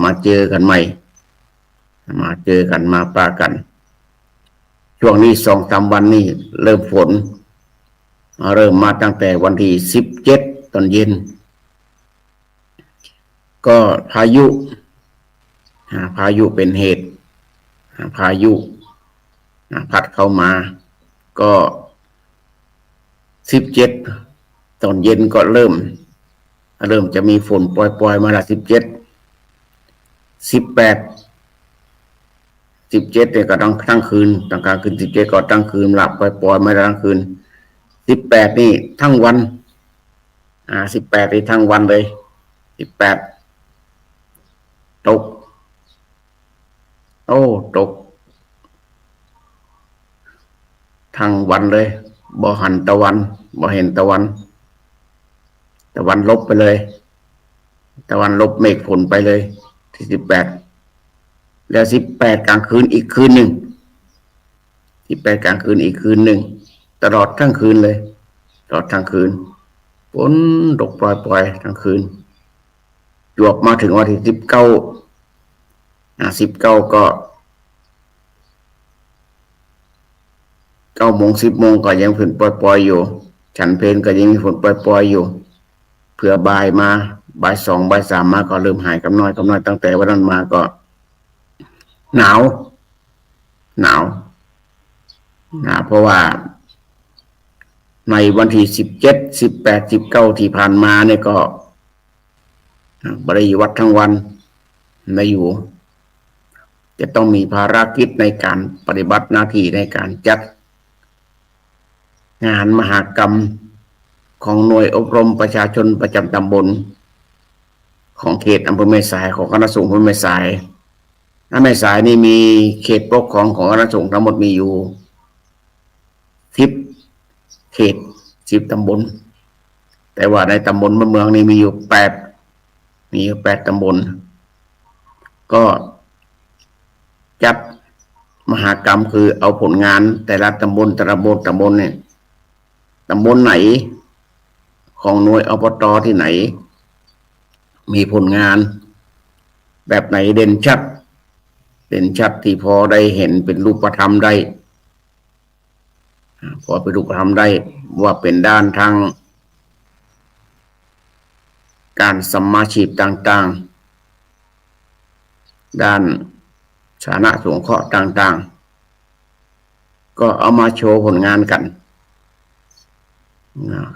มาเจอกันใหม่มาเจอกันมาปะกันช่วงนี้2-3 วันนี้เริ่มฝนเริ่มมาตั้งแต่วันที่17ตอนเย็นก็พายุเป็นเหตุพายุพัดเข้ามาก็17ตอนเย็นก็เริ่มจะมีฝนปล่อยมาละ17เนี่ยก็ทั้งคืนตั้งกลางคืน17ก็ทั้งคืนหลับปล่อยมาทั้งคืน18นี่ทั้งวัน18นี่ทั้งวันเลย18ตกตกทั้งวันเลยบ่หันตะวันบ่เห็นตะวันลบไปเลยตะวันลบเมฆฝนไปเลยที่18แล้ว18กลางคืนอีกคืนหนึ่ง18กลางคืนอีกคืนหนึ่งตลอดทั้งคืนเลยตลอดทั้งคืนฝนตกปล่อยทั้งคืนจวบมาถึงวันที่19ก็9 โมง 10 โมงก็ยังฝนปล่อยอยู่ฉันเพลก็ยังมีฝนปล่อยอยู่เผื่อบ่ายมาบ่าย2บ่าย3มาก็เริ่มหายกำน้อยตั้งแต่วันนั้นมาก็หนาวเพราะว่าในวันที่17 18 19ที่ผ่านมาเนี่ยก็บริวัดทั้งวันไม่อยู่จะต้องมีภารกิจในการปฏิบัติหน้าที่ในการจัดงานมหกรรมของหน่วยอบรมประชาชนประจำตำบลของเขตอำเภอแม่สายของคณะสงฆ์อำเภอแม่สายแม่สายนี่มีเขตปกครองของคณะสงฆ์ทั้งหมดมีอยู่10 เขต10 ตำบลแต่ว่าในตำบลเมืองนี่มีอยู่8 ตำบลก็จัดมหกรรมคือเอาผลงานแต่ละตำบลเนี่ยตำบลไหนของหน่วยอบต.ที่ไหนมีผลงานแบบไหนเด่นชัดที่พอได้เห็นเป็นรูปธรรมได้ว่าเป็นด้านทางการสัมมาชีพต่างๆด้านสาธารณสงเคราะห์ต่างๆก็เอามาโชว์ผลงานกัน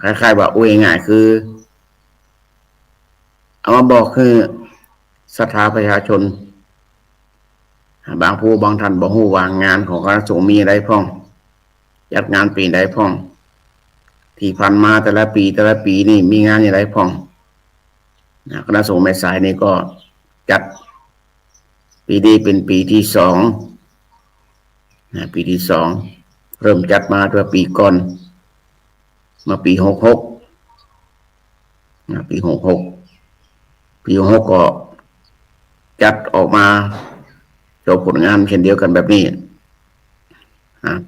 คล้ายๆว่าง่ายๆคือเอามาบอกคือศรัทธาประชาชนบางผู้บางท่านบ่ฮู้ว่างานของคณะสงฆ์มีอะไรพ้องจัดงานปีใดพ้องที่ผ่านมาแต่ละปีนี่มีงานอะไรพ้องคณะสงฆ์แม่สายนี่ก็จัดปีนี้เป็นปีที่2ปีที่2เริ่มจัดมาตัวปีก่อนมาปี66ปี66ก็จัดออกมาโชว์ผลงานเช่นเดียวกันแบบนี้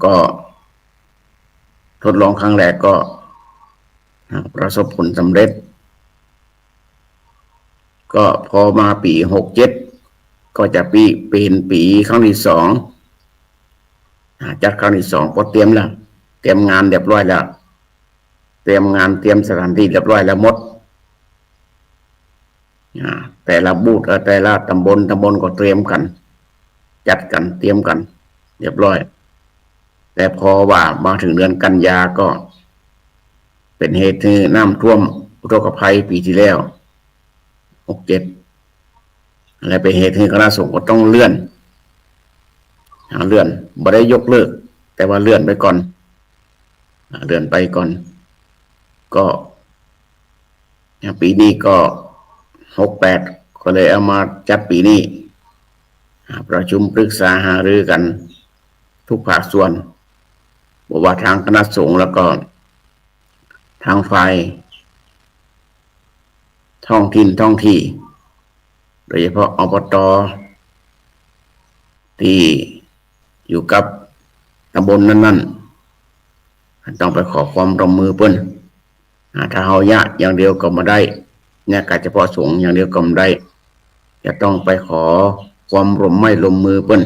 ก็ทดลองครั้งแรกก็ประสบผลสำเร็จก็พอมาปี67ก็จะเป็นปีครั้งที่2จัดครั้งที่2ก็เตรียมงานเรียบร้อยแล้วเตรียมสถานที่เรียบร้อยแล้วหมดแต่ละบูธแต่ละตำบลก็เตรียมกันจัดกันเตรียมกันเรียบร้อยแต่พอว่ามาถึงเดือนกันยาก็เป็นเหตุที่น้ำท่วมอุทกภัยปีที่แล้ว67และเป็นเหตุที่คณะสงฆ์ก็ต้องเลื่อนบ่ได้ยกเลิกแต่ว่าเลื่อนไปก่อนก็ปีนี้ก็68ก็เลยเอามาจัดปีนี้ประชุมปรึกษาหารือกันทุกภาคส่วนบอกว่าทางคณะสงฆ์แล้วก็ทางฝ่ายท้องที่โดยเฉพาะอบต.ที่อยู่กับตำบลนั้นต้องไปขอความร่วมมือเพิ่นถ้าเฮายะอย่างเดียวก็บ่ได้เนี่ยก็เฉพาะสงฆ์อย่างเดียวก็บ่ได้ จะต้องไปขอความร่วมไม้ร่วมมือเปิ้น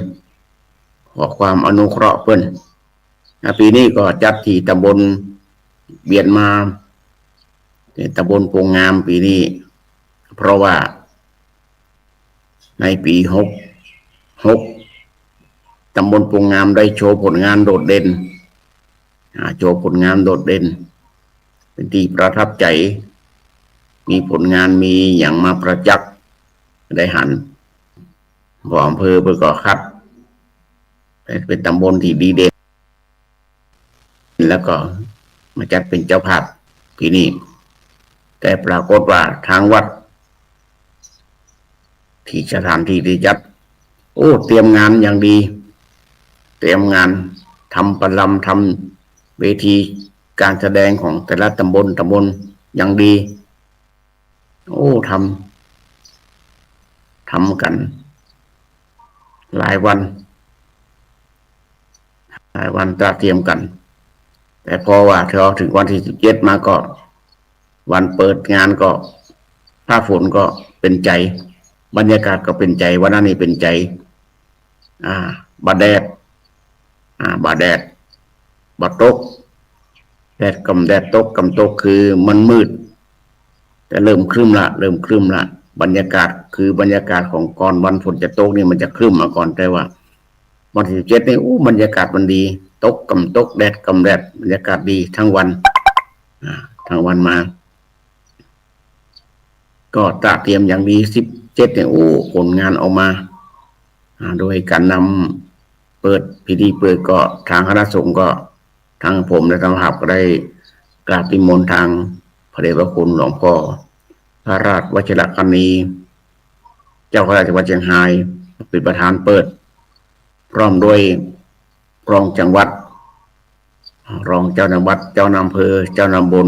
ขอความอนุเคราะห์เปิ้นปีนี้ก็จัดที่ตำบลเบียนมาตำบลโปงงามปีนี้เพราะว่าในปี66ตำบลโปงงามได้โชว์ผลงานโดดเด่นโชว์ผลงานโดดเด่นเป็นที่ประทับใจมีผลงานมีอย่างมาประจักษ์ได้หันบ่ออำเภอเพื่อก่อคัดเป็นตำบลที่ดีเด่นแล้วก็มาจัดเป็นเจ้าภาพปีนี้แต่ปรากฏว่าทางวัดที่สถานที่ที่จัดเตรียมงานอย่างดีเตรียมงานทำประลำทำเวทีการแสดงของแต่ละตำบลอย่างดีทำกันหลายวันตระเตรียมกันแต่พอว่าพอถึงวันที่17มาก็วันเปิดงานก็ฟ้าฝนก็เป็นใจบรรยากาศก็เป็นใจวันนั้นนี่เป็นใจบาแดดบาตกแดดตกคือมันมืดแต่เริ่มครึ้มละบรรยากาศคือบรรยากาศของก่อนวันฝนจะตกนี่มันจะครึ้มมาก่อนแต่ว่าวันที่17นี่บรรยากาศมันดีตกแดดบรรยากาศดีทั้งวันมาก็ตระเตรียมอย่างดี17เนี่ยผลงานออกมาโดยการนำเปิดพิธีเปิดก็ทางคณะสงฆ์ก็ทางผมและทางหับก็ได้กราบนิมนต์ทางพระเดชพระคุณหลวงพ่อพระราชวชิรกนีเจ้าคณะจังหวัดเชียงรายเป็นประธานเปิดพร้อมด้วยรองจังหวัดรองเจ้าจังหวัดเจ้านายอำเภอเจ้านายตำบล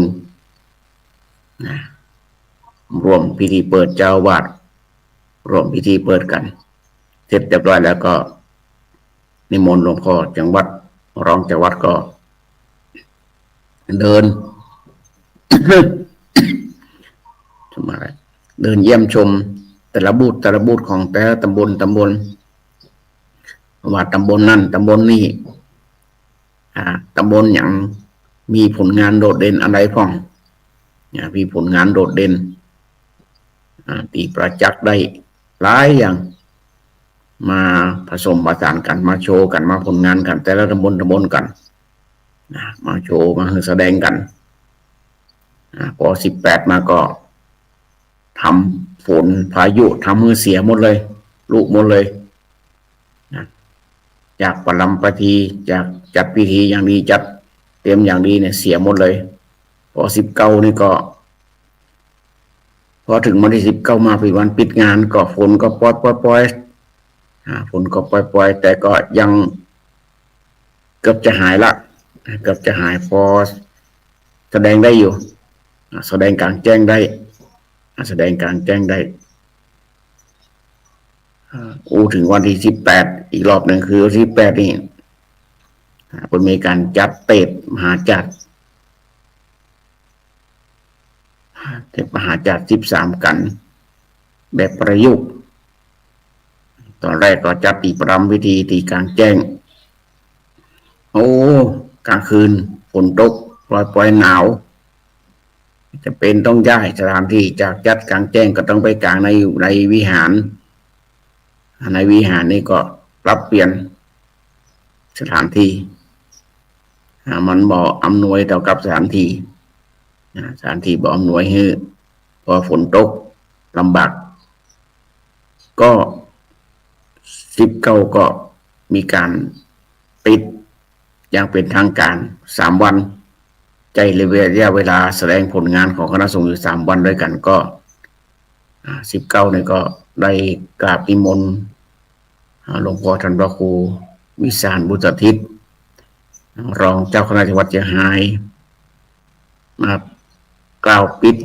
ร่วมพิธีเปิดเจ้าวาดร่วมพิธีเปิดกันเสร็จเรียบร้อยแล้วก็นิมนต์หลวงพ่อจังหวัดรองจังหวัดก็เดิน เดินเยี่ยมชมแต่ละบูธของแต่ละตำบลว่าตำบลนั่นตำบลนี่ตำบลอย่างมีผลงานโดดเด่นอะไรพ้องมีผลงานโดดเด่นตีประจักษ์ได้หลายอย่างมาผสมผสานกันมาโชว์กันมาผลงานกันแต่ละตำบลกันมาโชว์มาแสดงกันพอ18มาก็ทำฝนพายุทำมือเสียหมดเลยลุกหมดเลยจากประลำประทีจากจัดพิธีอย่างดีจัดเตรียมอย่างดีเนี่ยเสียหมดเลยพอ19นี่ก็พอถึงวันที่19มาเป็นวันปิดงานก็ฝนก็ปล่อยฝนก็ปล่อยแต่ก็ยังเกือบจะหายพอแสดงได้อยู่แสดงกลางแจ้งได้ถึงวันที่18อีกรอบหนึ่งคือวันที่18นี่เป็นมีการจัดเทศมหาจัด13กันแบบประยุกต์ตอนแรกก็จัดตีประรำพิธีตีกลางแจ้งกลางคืนฝนตกปล่อยหนาวจะเป็นต้องย้ายสถานที่จากจัดกลางแจ้งก็ต้องไปกลางในวิหารนี่ก็ปรับเปลี่ยนสถานที่มันบ่อำนวยต่อกับสถานที่บ่อำนวยให้พอฝนตกลำบากก็19ก็มีการปิดอย่างเป็นทางการ3วันใจระยะเวลาแสดงผลงานของคณะสงฆ์อยู่3วันด้วยกันก็19นี่ก็ได้กราบนิมนต์หลวงพ่อท่านพระครูวิสารบุตรทิศรองเจ้าคณะจังหวัดเชียงรายมากล่าวปิด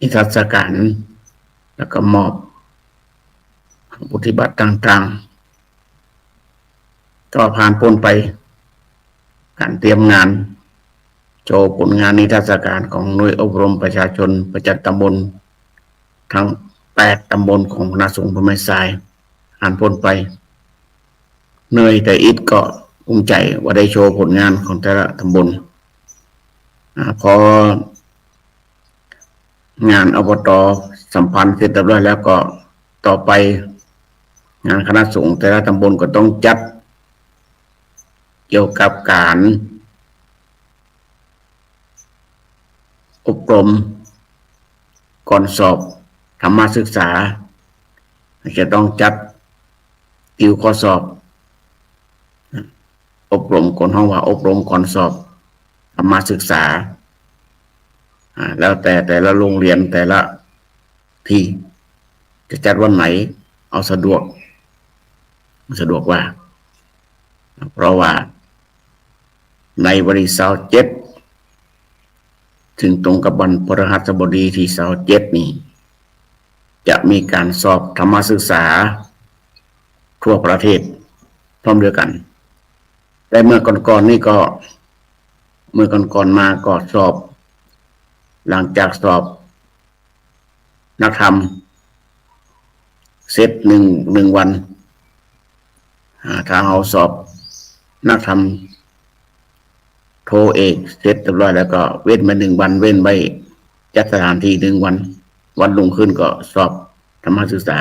นิทรรศการแล้วก็มอบปฏิบัติต่างๆก็ผ่านพ้นไปการเตรียมงานโชว์ผลงานนิทรรศการของหน่วยอบรมประชาชนประจำตำบล ทั้ง8 ตำบลของคณะสงฆ์พระแม่ทรายผ่านพ้นไปเหนื่อยแต่อิฐก็ภูมิใจว่าได้โชว์ผลงานของแต่ละตำบลพองานอบต.สัมพันธ์เสร็จเรียบร้อยแล้วก็ต่อไปงานคณะสงฆ์แต่ละตำบลก็ต้องจัดเกี่ยวกับการอบรมก่อนสอบธรรมศึกษาจะต้องจัดติวข้อสอบอบรมก่อนห้องว่าอบรมก่อนสอบธรรมศึกษาแล้วแต่ละโรงเรียนแต่ละที่จะจัดวันไหนเอาสะดวกว่าเพราะว่าในวันที่27ถึงตรงกับวันพฤหัสบดีที่27นี้จะมีการสอบธรรมศึกษาทั่วประเทศพร้อมเดียวกันแต่เมื่อก่อนๆนี่ก็มาก็สอบหลังจากสอบนักธรรมเสร็จหนึ่งวันถ้าเราสอบนักธรรมโทเอกเสร็จเรียบร้อยแล้วก็เว้นมา1 วันเว้นไว้จัดสถานที่1 วันลงขึ้นก็สอบธรรมศึกษา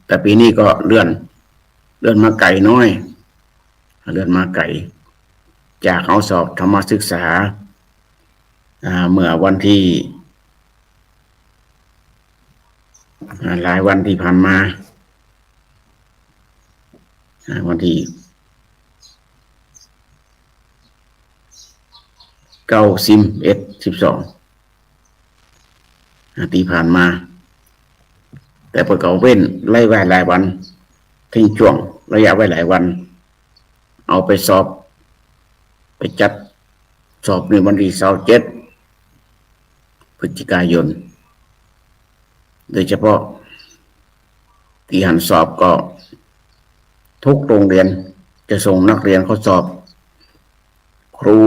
แต่ปีนี้ก็เลื่อนมาไกลน้อยจากเขาสอบธรรมศึกษาเมื่อวันที่หลายวันที่ผ่านมาวันที่9-11-12ที่ผ่านมาแต่พอเขาเว้นไล่ไว้หลายวันทิ้งช่วงระยะไว้หลายวันเอาไปสอบไปจัดสอบในวันที่27 พฤศจิกายนโดยเฉพาะที่หันสอบก็ทุกโรงเรียนจะส่งนักเรียนเข้าสอบครู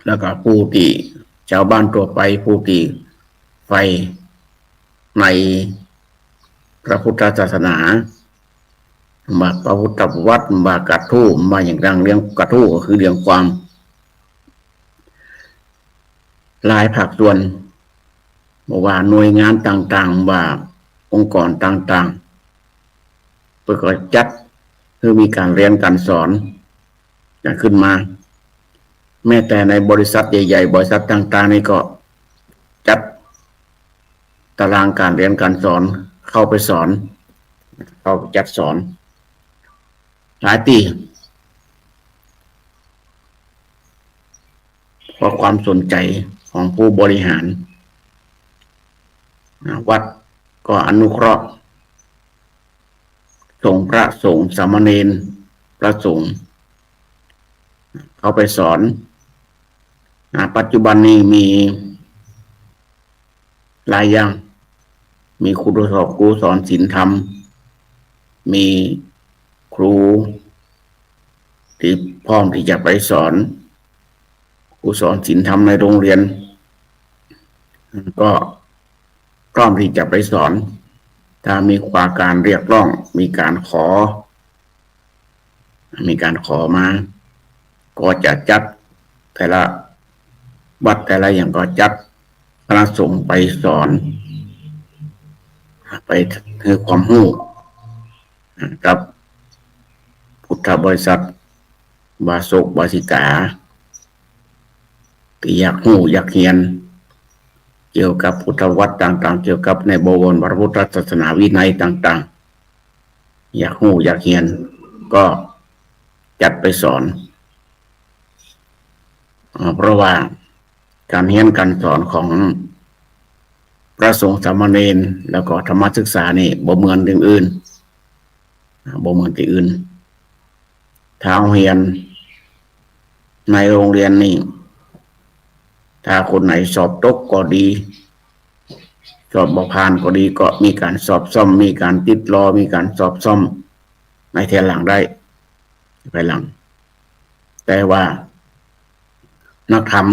แล้วก็ผู้ที่ชาวบ้านทั่วไปผู้ที่ไฟในพระพุทธศาสนามาพระพุทธวัดมากระทู้มาอย่างดังเรื่องกระทู้ก็คือเรื่องความหลายภาคส่วนบอกว่าหน่วยงานต่างๆว่าองค์กรต่างๆเพื่อจัดคือมีการเรียนการสอนขึ้นมาแม้แต่ในบริษัทใหญ่ๆบริษัทต่างๆนี่ก็จัดตารางการเรียนการสอนเข้าไปสอนเข้าจัดสอนหลายปีเพราะความสนใจของผู้บริหารวัดก็อนุเคราะห์ส่งพระสงฆ์สามเณรพระสงฆ์เข้าไปสอนปัจจุบันนี้มีหลายอย่างมีครูสอนศีลธรรมมีครูที่พร้อมที่จะไปสอนครูสอนศีลธรรมในโรงเรียนก็พร้อมที่จะไปสอนถ้ามีความการเรียกร้องมีการขอมาก็จะจัดแต่ละวัดแต่ละอย่างก็จัดคณะสงฆ์ไปสอนไปให้ความรู้กับพุทธบริษัทบาศกบาสิกาที่อยากรู้อยากเรียนเกี่ยวกับพุทธวัตรต่างๆเกี่ยวกับในบวรพระพุทธศาสนาวินัยต่างๆอยากรู้อยากเรียนก็จัดไปสอนเพราะว่าการเรียนการสอนของพระสงฆ์สามเณรแล้วก็ธรรมศึกษานี่บ่เหมือนที่อื่นถ้าเรียนในโรงเรียนนี่ถ้าคนไหนสอบตกก็ดีสอบบ่ผ่านก็ดีก็มีการสอบซ่อมมีการติดรอมีการสอบซ่อมในภายหลังได้ภายหลังแต่ว่านักธรรม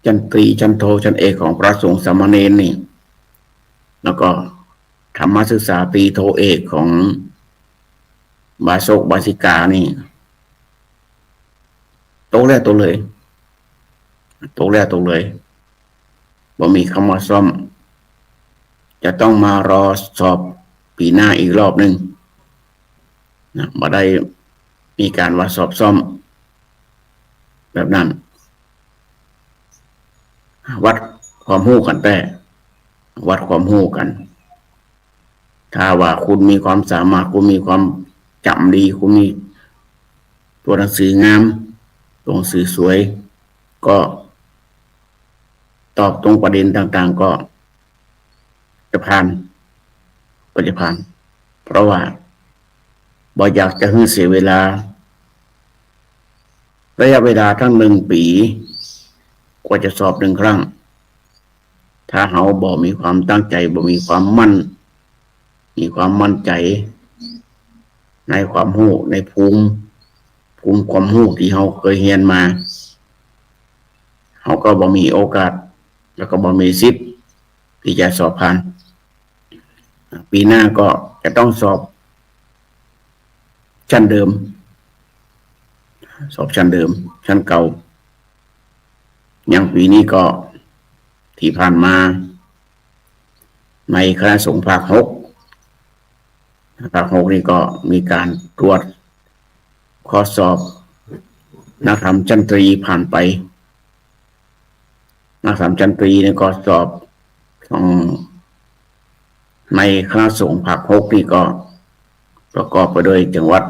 ชั้นตรีชั้นโทชั้นเอกของพระสงฆ์สามเณรนี่แล้วก็ธรรมศึกษาตรีโทเอกของบาศกบาสิกานี่ตกแล้วตกเลยบ่มีคำว่าซ่อมจะต้องมารอสอบปีหน้าอีกรอบหนึ่งนะบ่ได้มีการว่าสอบซ่อมแบบนั้นวัดความรู้กันแต่วัดความรู้กันถ้าว่าคุณมีความสามารถคุณมีความจำดีคุณมีตัวหนังสืองามตัวหนังสือสวยก็ตอบตรงประเด็นต่างๆก็จะผ่านเพราะว่าบ่อยากจะให้เสียเวลาระยะเวลาทั้ง1 ปีกว่าจะสอบ1 ครั้งถ้าเฮาบ่มีความตั้งใจบ่มีความมั่นใจในความรู้ในภูมิความรู้ที่เฮาเคยเรียนมาเฮาก็บ่มีโอกาสแล้วก็บ่มีสิทธิ์ที่จะสอบผ่านปีหน้าก็จะต้องสอบชั้นเดิมชั้นเก่าอย่างปีนี้ก็ที่ผ่านมาในคณะสงฆ์ภาค 6นี่ก็มีการตรวจข้อสอบนักธรรมชั้นตรีผ่านไปนักธรรมชั้นตรีนี่ก็สอบของในคณะสงฆ์ภาค 6นี่ก็ประกอบไปด้วยจังหวัด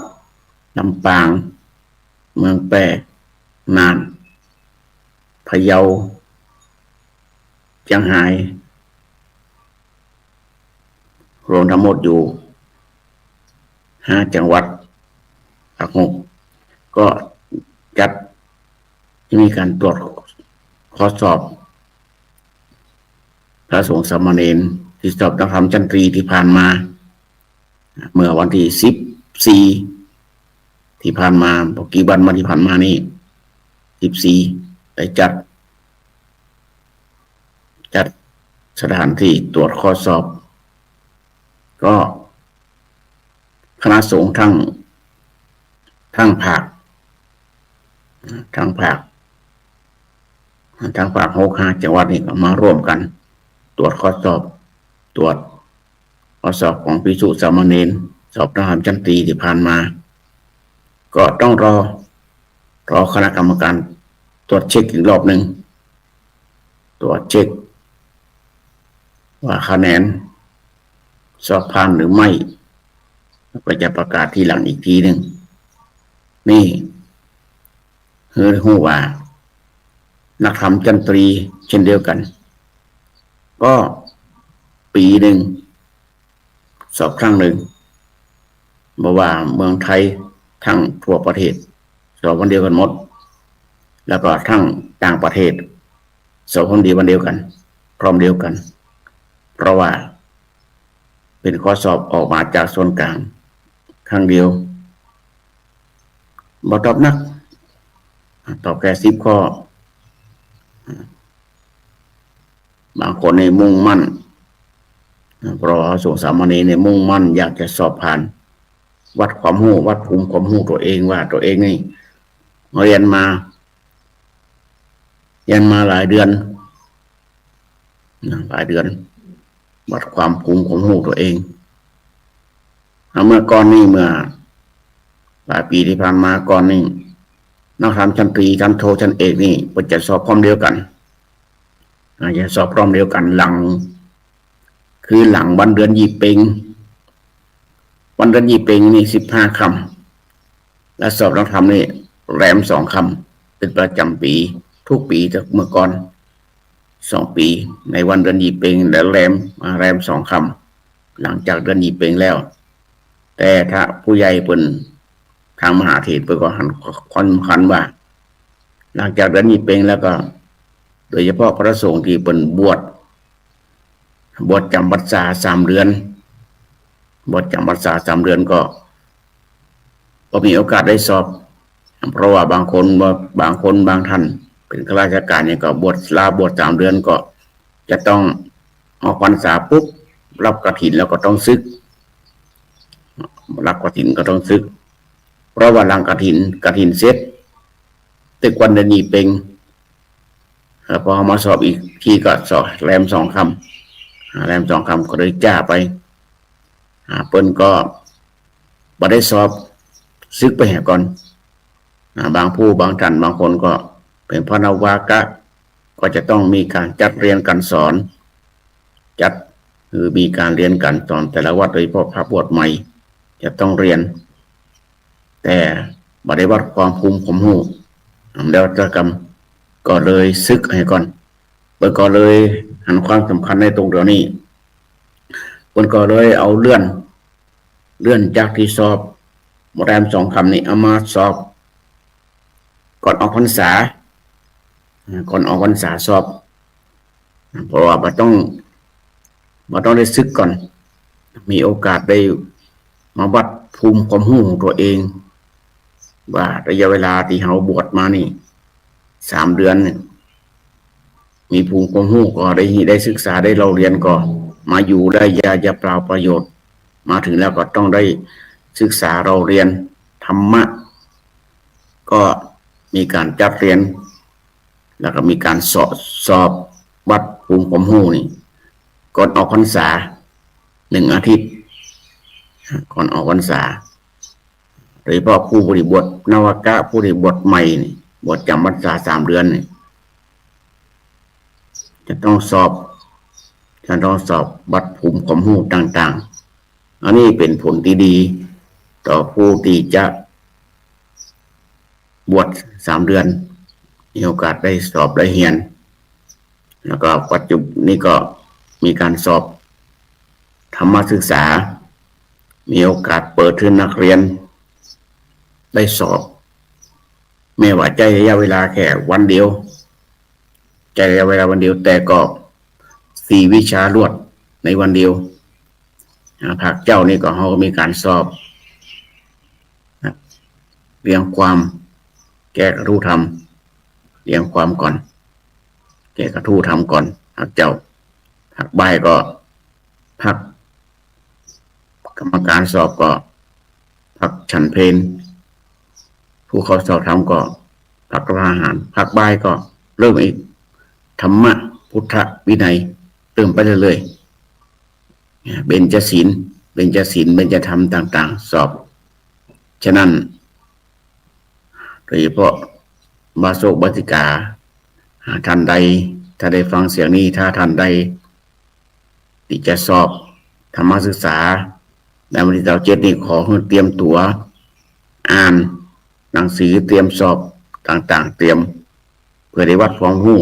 ลำปางเมืองแพร่น่านพะเยาเชียงรายรวมทั้งหมดอยู่5 จังหวัดภาค 6ก็จัดมีการตรวจข้อสอบพระสงฆ์สามเณรที่สอบนักธรรมชั้นตรีที่ผ่านมาเมื่อวันที่14ที่ผ่านมากี่วันมาที่ผ่านมานี่14ได้จัดสถานที่ตรวจข้อสอบก็คณะสงฆ์ทั้งภาค6 5 จังหวัดนี่ก็มาร่วมกันตรวจข้อสอบของภิกษุสามเณรสอบนักธรรมชั้นตรีที่ผ่านมาก็ต้องรอคณะกรรมการตรวจเช็คอีกรอบหนึ่งตรวจเช็คว่าคะแนนสอบผ่านหรือไม่ก็จะประกาศทีหลังอีกทีหนึ่งนี่รู้ว่านักธรรมชั้นตรีเช่นเดียวกันก็ปีหนึ่งสอบครั้งหนึ่งบอกว่าเมืองไทยทั้งทั่วประเทศสอบวันเดียวกันหมดแล้วก็ทั้งต่างประเทศสอบวันเดียวกันพร้อมเดียวกันเพราะว่าเป็นข้อสอบออกมาจากส่วนกลางครั้งเดียวบ่ตอบนักตอบแค่10 ข้อบางคนในมุ่งมั่นเพราะสงฆ์สามเณรเนี่ยมุ่งมั่นอยากจะสอบผ่านวัดความรู้วัดภูมิความรู้ตัวเองว่าตัวเองนี่เรียนมาหลายเดือนวัดความภูมิความรู้ตัวเองเมื่อก่อนนี่เมื่อหลายปีที่ผ่านมาก่อนนี่นักธรรมชั้นตรีชั้นโทชั้นเอกนี่เพิ่นจะสอบพร้อมเดียวกันจะสอบพร้อมเดียวกันหลังวันเดือนยี่เพ็งนี่15 ค่ำและสอบนักธรรมนี่แรม2 ค่ำเป็นประจำปีทุกปีจากเมื่อก่อน2 ปีในวันเดือนยี่เพ็งแล้วแรม2 ค่ำหลังจากเดือนยี่เพ็งแล้วแต่ถ้าผู้ใหญ่เพิ่นทางมหาเถรเพิ่นก็หันความสำคัญว่าหลังจากเดือนยี่เพ็งแล้วก็โดยเฉพาะพระสงฆ์ที่เพิ่นบวชจำพรรษา3 เดือนก็มีโอกาสได้สอบเพราะว่าบางท่านไป เป็นข้าราชการเนี่ยก็บวชลาบวช3 เดือนก็จะต้องออกพรรษาปุ๊บรับกฐินแล้วก็ต้องซึกรับกฐินก็ต้องซึกเพราะว่าหลังกฐินเสร็จตึกวันเดือนนี้เป็นพอมาสอบอีกทีก็สอบแรม2 คำก็เลยจ้าไปเปิ้นก็บ่ได้สอบซึกไปแห่ก่อนบางผู้บางท่านบางคนก็เป็นพระนวากะก็จะต้องมีการจัดเรียนการสอนคือมีการเรียนการสอนแต่ละวัดโดยเฉพาะพระบวชใหม่จะต้องเรียนแต่บ่ได้วัดความภูมิผมหูแล้วจะกรรมก็เลยซึกให้ก่อนเพิ่นก็เลยหันความสำคัญในตรงเดี๋ยวนี้เพิ่นก็เลยเอาเลื่อนจากที่สอบหมดแรม2 คำนี่เอามาสอบก่อนออกพรรษาสอบเพราะว่าบ่ต้องได้ซึกก่อนมีโอกาสได้มาวัดภูมิความรู้ของตัวเองว่าระยะเวลาที่เฮาบวชมานี่3 เดือนเนี่ยมีภูมิความรู้ก็ได้ศึกษาได้เราเรียนก็มาอยู่ได้อย่าเปล่าประโยชน์มาถึงแล้วก็ต้องได้ศึกษาเราเรียนธรรมะก็มีการจัดเรียนแล้วก็มีการสอบวัดภูมิความรู้นี่ก่อนออกพรรษา1 อาทิตย์ก่อนออกพรรษาโดยเฉพาะผู้บริบทนวากะผู้บริบทใหม่นี่บวชจำพรรษา3 เดือนนี่จะต้องสอบวัดภูมิความรู้ต่างๆอันนี้เป็นผลที่ดีต่อผู้ที่จะบวช3 เดือนมีโอกาสได้สอบได้เรียนแล้วก็ปัจจุบันนี้ก็มีการสอบธรรมศึกษามีโอกาสเปิดให้นักเรียนได้สอบแม้ว่าใจระยะเวลาแค่วันเดียวแต่ก็4 วิชารวดในวันเดียวภาคเจ้านี่ก็เขาก็มีการสอบเรียงความแก้กระทู้ธรรมเรียงความก่อนแก้กระทู้ธรรมก่อนภาคเจ้าภาคบ่ายก็ภาคกรรมการสอบก็ภาคฉันเพลผู้เขาสอบธรรมก็ภาคอาหารภาคบ่ายก็เริ่มอีกธรรมะพุทธวินัยเริ่มไปเรื่อยๆเบญจศีลเบญจธรรมต่างๆสอบฉะนั้นโดยเฉพาะบาโศกบาติกาท่านใดถ้าได้ฟังเสียงนี้ถ้าท่านใดที่จะสอบธรรมศึกษาในวันที่7นี้ขอให้เตรียมตัวอ่านหนังสือเตรียมสอบต่างๆเตรียมเพื่อได้วัดความรู้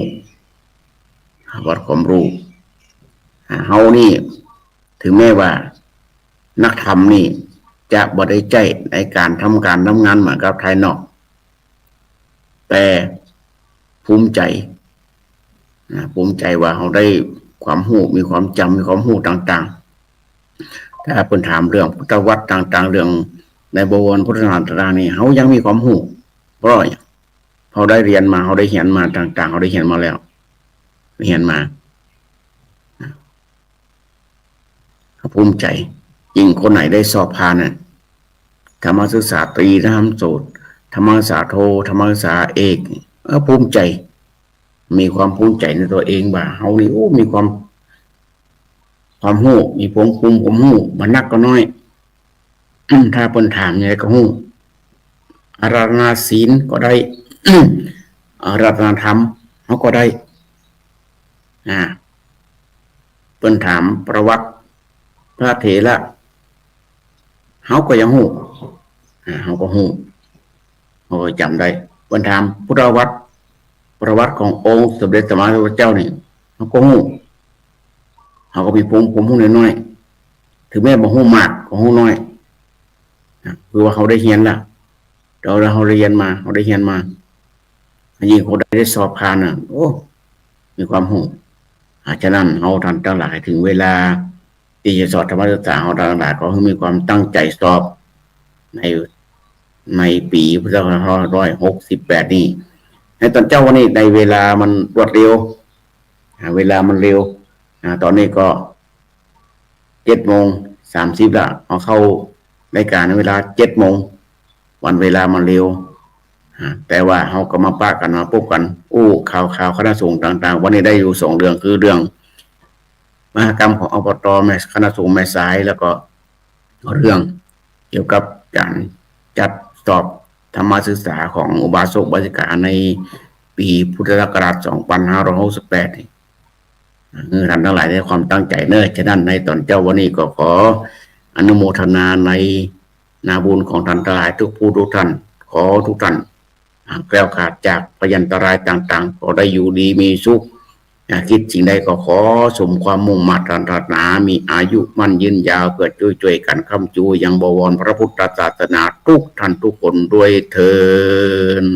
เฮานี่ถึงแม้ว่านักธรรมนี่จะบ่ได้ใจในการทำงานเหมือนกับภายนอกแต่ภูมิใจว่าเราได้ความรู้มีความจำมีความรู้ต่างๆถ้าเพิ่นถามเรื่องพุทธวัตรต่างๆเรื่องในบวรพุทธศาสนานี่เรายังมีความรู้เพราะเราได้เรียนมาเราได้เห็นมาต่างๆเราได้เห็นมาแล้วเห็นมาภูมิใจยิ่งคนไหนได้สอบผ่านน่ะธรรมศึกษาตรีธรรมโสตธรรมศึกษาโทธรรมศึกษาเอกภูมิใจมีความภูมิใจในตัวเองว่าเฮานี่มีความรู้มีภูมิผมรู้บ่นักก็น้อย ถ้าเพิ่นถามเนี่ยก็รู้อาราธนาศีลก็ได้ อาราธนาธรรมเฮาก็ได้เพิ่นถามประวัติพระเถระเฮาก็ยังรู้เฮาก็รู้เฮาก็จำได้เพิ่นถามพุทธวัตรประวัติขององค์สมเด็จสัมมาสัมพุทธเจ้านี่เฮาก็รู้เฮาก็มีผมรู้น้อยๆถึงแม้บ่รู้มากก็รู้น้อยคือว่าเขาได้เรียนแล้วเราได้เรียนมายิ่งคนได้สอบผ่านมีความรู้ฉะนั้นเราท่านทั้งหลายถึงเวลาที่จะสอบธรรมศึกษาเราทั้งหลายก็มีความตั้งใจสอบในปีพุทธศักราช2568นี้ ในตอนเจ้าวันนี้ในเวลามันรวดเร็วเวลามันเร็วตอนนี้ก็7:30ละเอาเข้ารายการในเวลา7 โมงวันเวลามันเร็วแต่ว่าเขาก็มาปะกันมาพบกันข่าวคณะสงฆ์ต่างๆวันนี้ได้อยู่2 เรื่องคือเรื่องมหกรรมของอบต.คณะสงฆ์แม่สายแล้วก็เรื่องเกี่ยวกับการจัดสอบธรรมศึกษาของอุบาสกอุบาสิกาในปีพุทธศักราช2568ท่านทั้งหลายได้ความตั้งใจเนิ่นฉะนั้นในตอนเจ้าวันนี้ก็ขออนุโมทนาในนาบุญของท่านทั้งหลายทุกผู้ทุกท่านขอทุกท่านแคล้วขาดจากพยันตรายต่างๆขอได้อยู่ดีมีสุขคิดสิ่งใดก็ขอสมความมุ่งมั่นปรารถนามีอายุมั่นยืนยาวเกิดช่วยกันค้ำจูยังบวรพระพุทธศาสนาทุกท่านทุกคนด้วยเถิด